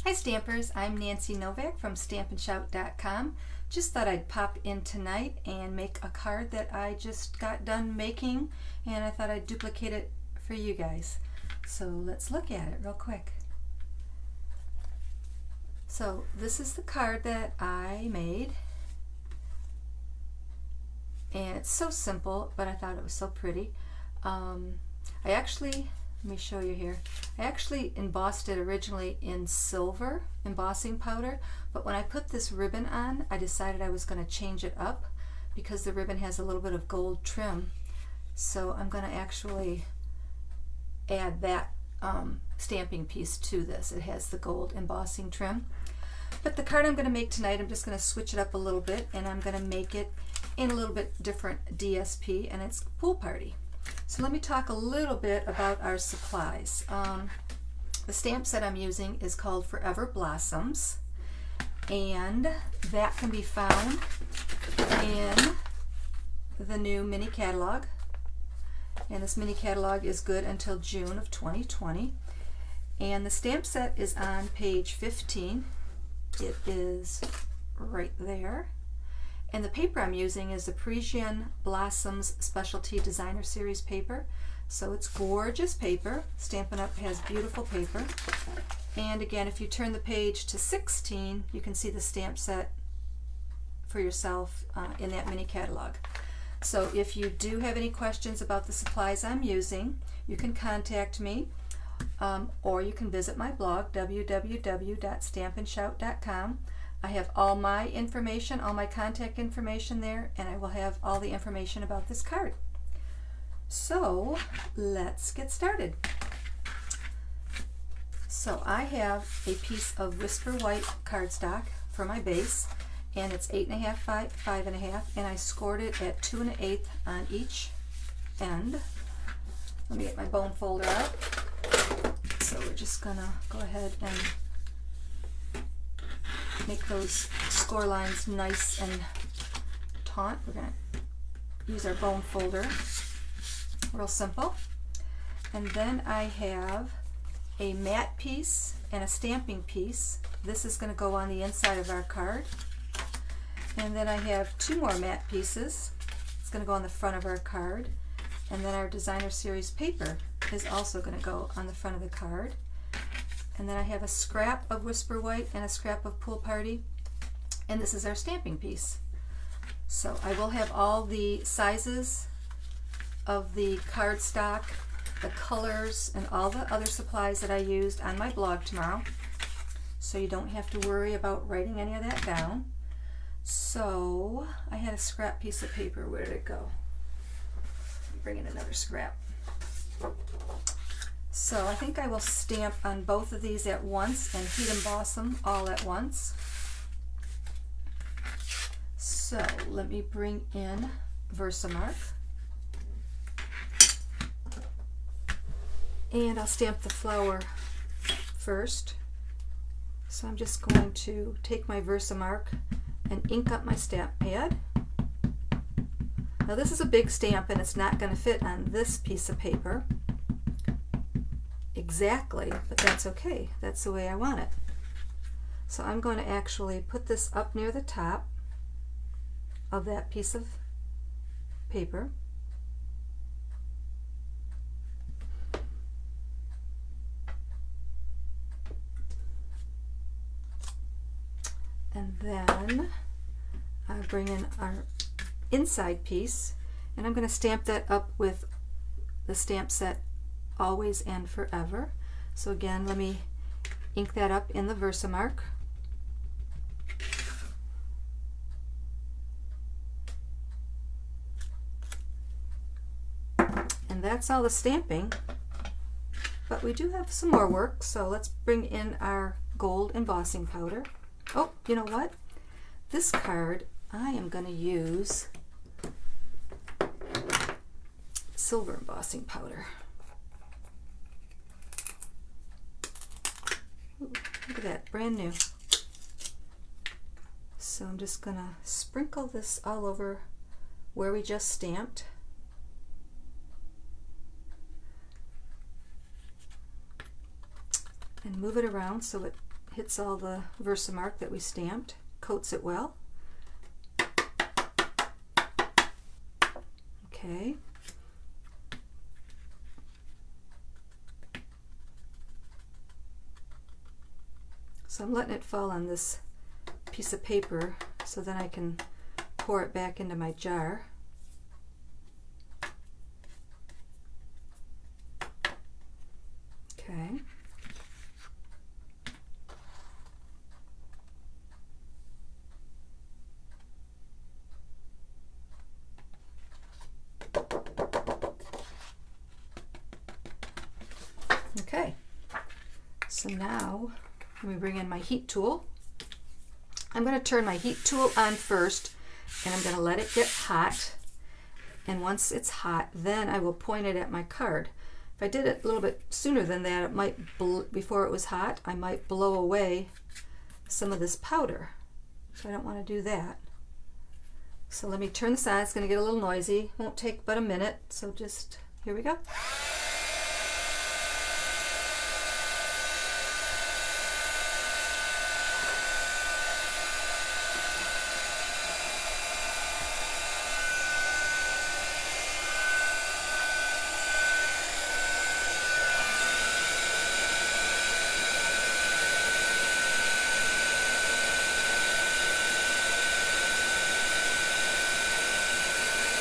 Hi Stampers, I'm Nancy Novak from StampinShout.com. Just thought I'd pop in tonight and make a card that I just got done making, and I thought I'd duplicate it for you guys. So let's look at it real quick. So this is the card that I made, and it's so simple, but I thought it was so pretty. Let me show you here. I actually embossed it originally in silver embossing powder, but when I put this ribbon on, I decided I was going to change it up because the ribbon has a little bit of gold trim. So I'm going to actually add that stamping piece to this. It has the gold embossing trim. But the card I'm going to make tonight, I'm just going to switch it up a little bit, and I'm going to make it in a little bit different DSP, and it's Pool Party. So let me talk a little bit about our supplies. The stamp set I'm using is called Forever Blossoms, and that can be found in the new mini catalog. And this mini catalog is good until June of 2020. And the stamp set is on page 15. It is right there. And the paper I'm using is the Parisian Blossoms Specialty Designer Series paper. So it's gorgeous paper. Stampin' Up! Has beautiful paper. And again, if you turn the page to 16, you can see the stamp set for yourself in that mini catalog. So if you do have any questions about the supplies I'm using, you can contact me, or you can visit my blog, www.stampinshout.com. I have all my information, all my contact information there, and I will have all the information about this card. So let's get started. So I have a piece of Whisper White cardstock for my base, and it's 8.5 by 5.5, and I scored it at 2 1/8 on each end. Let me get my bone folder out. So we're just gonna go ahead and make those score lines nice and taut. We're going to use our bone folder, real simple. And then I have a matte piece and a stamping piece. This is going to go on the inside of our card. And then I have 2 more matte pieces. It's going to go on the front of our card. And then our Designer Series paper is also going to go on the front of the card. And then I have a scrap of Whisper White and a scrap of Pool Party, and this is our stamping piece. So I will have all the sizes of the cardstock, the colors, and all the other supplies that I used on my blog tomorrow, so you don't have to worry about writing any of that down. So I had a scrap piece of paper. Where did it go? Bring in another scrap. So I think I will stamp on both of these at once and heat emboss them all at once. So let me bring in Versamark. And I'll stamp the flower first. So I'm just going to take my Versamark and ink up my stamp pad. Now this is a big stamp and it's not going to fit on this piece of paper exactly, but that's okay. That's the way I want it. So I'm going to actually put this up near the top of that piece of paper. And then I'll bring in our inside piece, and I'm going to stamp that up with the stamp set Always and Forever. So again, let me ink that up in the Versamark. And that's all the stamping, but we do have some more work, so let's bring in our gold embossing powder. Oh, you know what? This card I am going to use silver embossing powder. Ooh, look at that, brand new. So I'm just going to sprinkle this all over where we just stamped. And move it around so it hits all the Versamark that we stamped, coats it well. Okay. So I'm letting it fall on this piece of paper so then I can pour it back into my jar. Okay. Okay. So now let me bring in my heat tool. I'm going to turn my heat tool on first, and I'm going to let it get hot. And once it's hot, then I will point it at my card. If I did it a little bit sooner than that, it might, before it was hot, I might blow away some of this powder. So I don't want to do that. So let me turn this on. It's going to get a little noisy. Won't take but a minute. So just, here we go.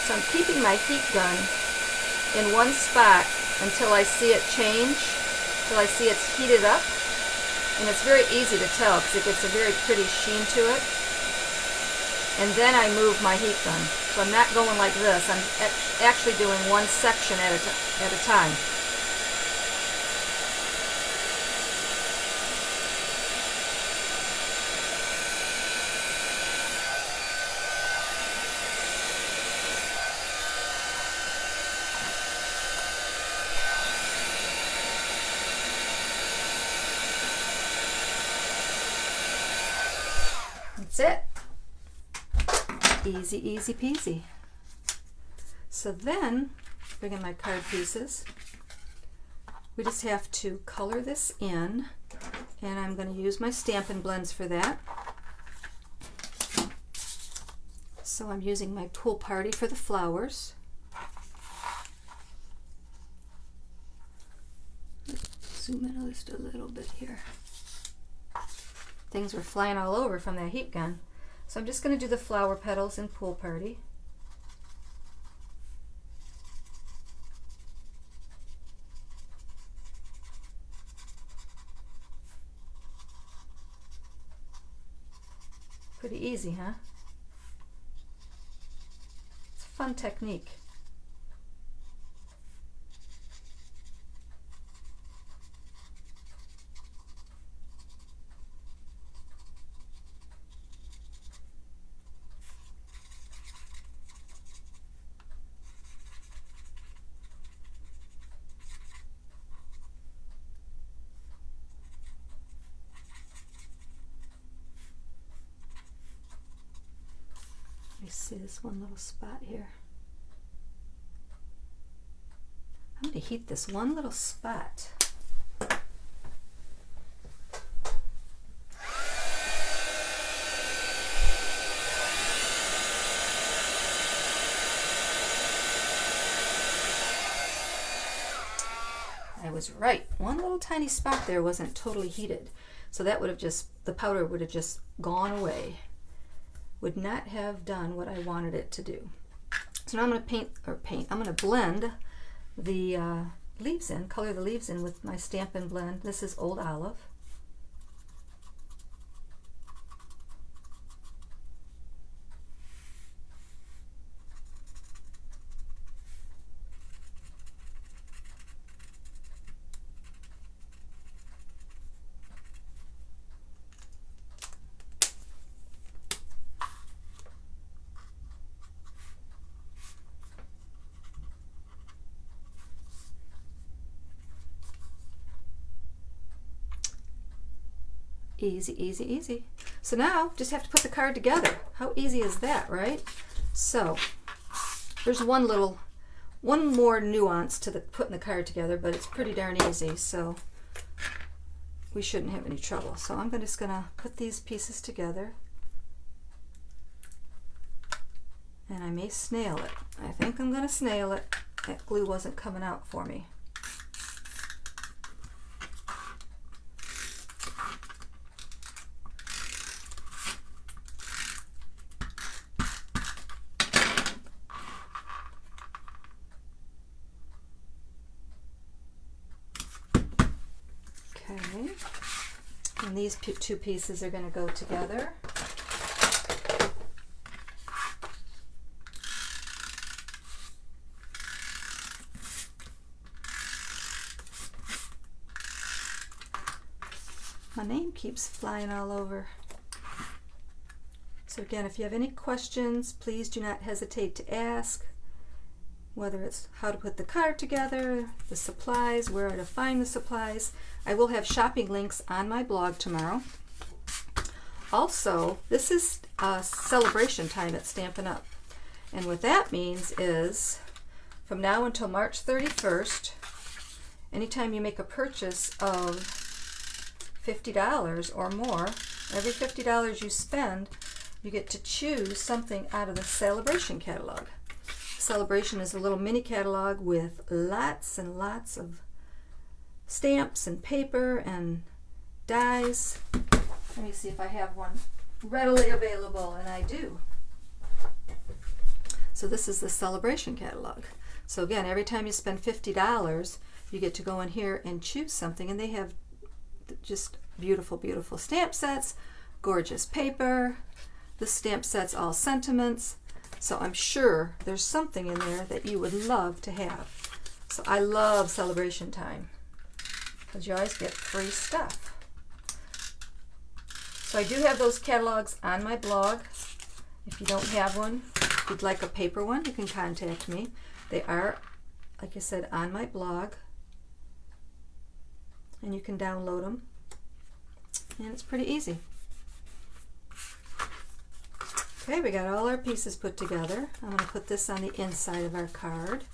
So I'm keeping my heat gun in one spot until I see it change, until I see it's heated up. And it's very easy to tell because it gets a very pretty sheen to it. And then I move my heat gun. So I'm not going like this. I'm actually doing one section at a time. That's it. Easy, easy peasy. So then, bring in my card pieces. We just have to color this in, and I'm going to use my Stampin' blends for that. So I'm using my Pool Party for the flowers. Zoom in just a little bit here. Things were flying all over from that heat gun. So I'm just going to do the flower petals in Pool Party. Pretty easy, huh? It's a fun technique. Let me see this one little spot here. I'm going to heat this one little spot. I was right. One little tiny spot there wasn't totally heated. So that would have just, the powder would have just gone away. Would not have done what I wanted it to do. So now I'm going to I'm going to blend the leaves in, color the leaves in with my Stampin' blend. This is Old Olive. Easy, easy, easy. So now just have to put the card together. How easy is that, right? So there's one more nuance to the putting the card together, but it's pretty darn easy. So we shouldn't have any trouble. So I'm just going to put these pieces together. And I may snail it. I think I'm going to snail it. That glue wasn't coming out for me. Okay. And these two pieces are going to go together. My name keeps flying all over. So again, if you have any questions, please do not hesitate to ask. Whether it's how to put the card together, the supplies, where to find the supplies. I will have shopping links on my blog tomorrow. Also, this is celebration time at Stampin' Up! And what that means is from now until March 31st, anytime you make a purchase of $50 or more, every $50 you spend, you get to choose something out of the Celebration catalog. Celebration is a little mini catalog with lots and lots of stamps and paper and dies. Let me see if I have one readily available, and I do. So this is the Celebration catalog. So again, every time you spend $50, you get to go in here and choose something, and they have just beautiful, beautiful stamp sets, gorgeous paper. The stamp set's all sentiments. So I'm sure there's something in there that you would love to have. So I love celebration time because you always get free stuff. So I do have those catalogs on my blog. If you don't have one, if you'd like a paper one, you can contact me. They are, like I said, on my blog. And you can download them. And it's pretty easy. Okay, we got all our pieces put together. I'm going to put this on the inside of our card.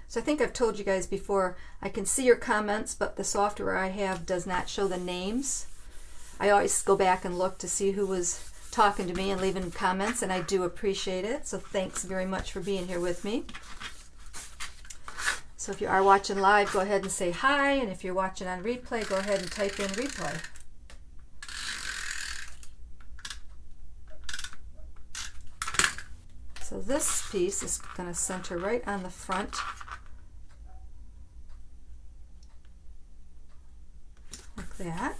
So I think I've told you guys before, I can see your comments, but the software I have does not show the names. I always go back and look to see who was talking to me and leaving comments, and I do appreciate it. So thanks very much for being here with me. So if you are watching live, go ahead and say hi, and if you're watching on replay, go ahead and type in replay. So this piece is going to center right on the front. Like that.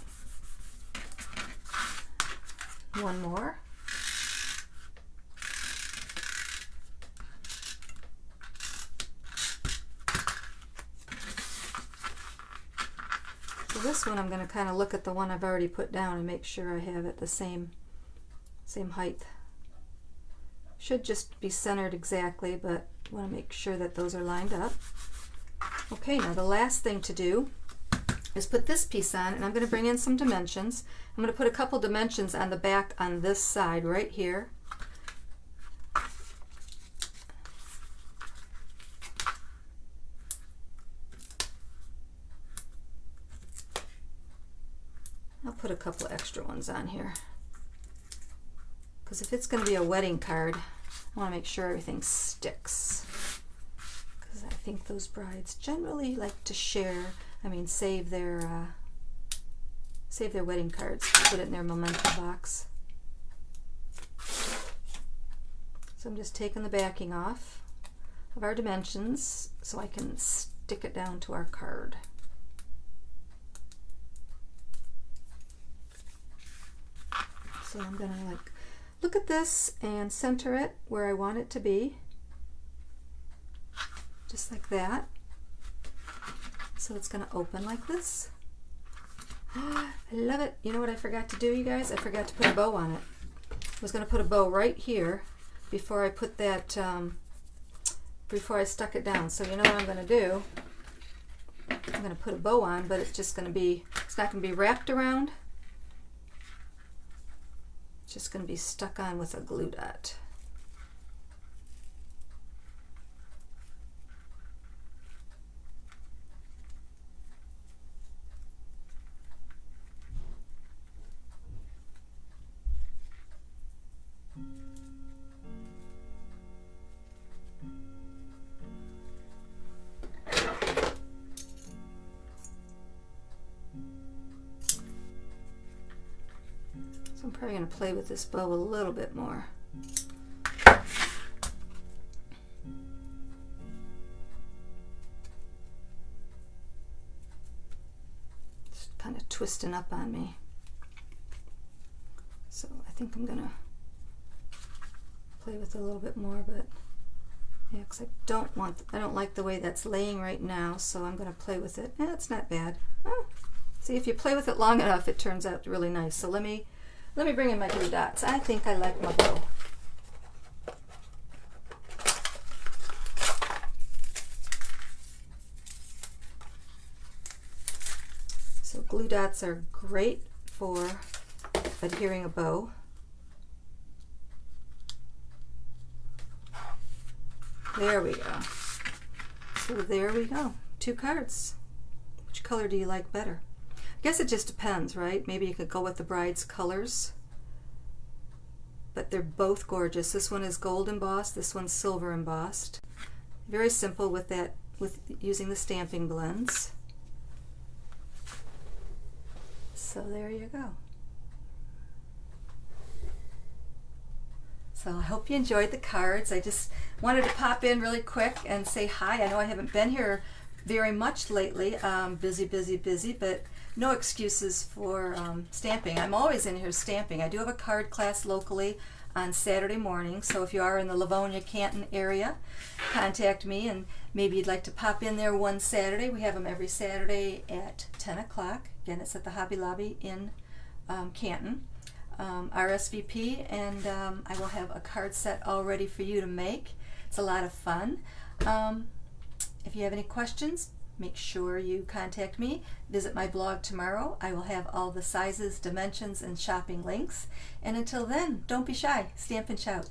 One more. So this one I'm going to kind of look at the one I've already put down and make sure I have it the same height. Should just be centered exactly, but I want to make sure that those are lined up. Okay, now the last thing to do is put this piece on, and I'm going to bring in some dimensions. I'm going to put a couple dimensions on the back on this side right here. I'll put a couple extra ones on here because if it's going to be a wedding card, I want to make sure everything sticks, because I think those brides generally like to share, save their wedding cards, put it in their memento box. So I'm just taking the backing off of our dimensions so I can stick it down to our card. So I'm going to look at this and center it where I want it to be, just like that. So it's going to open like this. I love it. You know what I forgot to do, you guys? I forgot to put a bow on it. I was going to put a bow right here before I put that, before I stuck it down. So you know what I'm going to do? I'm going to put a bow on, but it's just going to be, it's not going to be wrapped around. It's just going to be stuck on with a glue dot. So I'm probably going to play with this bow a little bit more. It's kind of twisting up on me. So I think I'm going to play with it a little bit more, but yeah, because I don't like the way that's laying right now, so I'm going to play with it. Yeah, it's not bad. Oh, see, if you play with it long enough, it turns out really nice. So let me bring in my glue dots. I think I like my bow. So glue dots are great for adhering a bow. There we go. So there we go. 2 cards. Which color do you like better? I guess it just depends, right? Maybe you could go with the bride's colors. But they're both gorgeous. This one is gold embossed, this one's silver embossed. Very simple with that, with using the stamping blends. So there you go. So I hope you enjoyed the cards. I just wanted to pop in really quick and say hi. I know I haven't been here very much lately. Busy, but no excuses for stamping. I'm always in here stamping. I do have a card class locally on Saturday morning, so if you are in the Livonia, Canton area, contact me, and maybe you'd like to pop in there one Saturday. We have them every Saturday at 10 o'clock. Again, it's at the Hobby Lobby in Canton. RSVP, and I will have a card set all ready for you to make. It's a lot of fun. If you have any questions, make sure you contact me. Visit my blog tomorrow. I will have all the sizes, dimensions, and shopping links. And until then, don't be shy. Stamp and shout.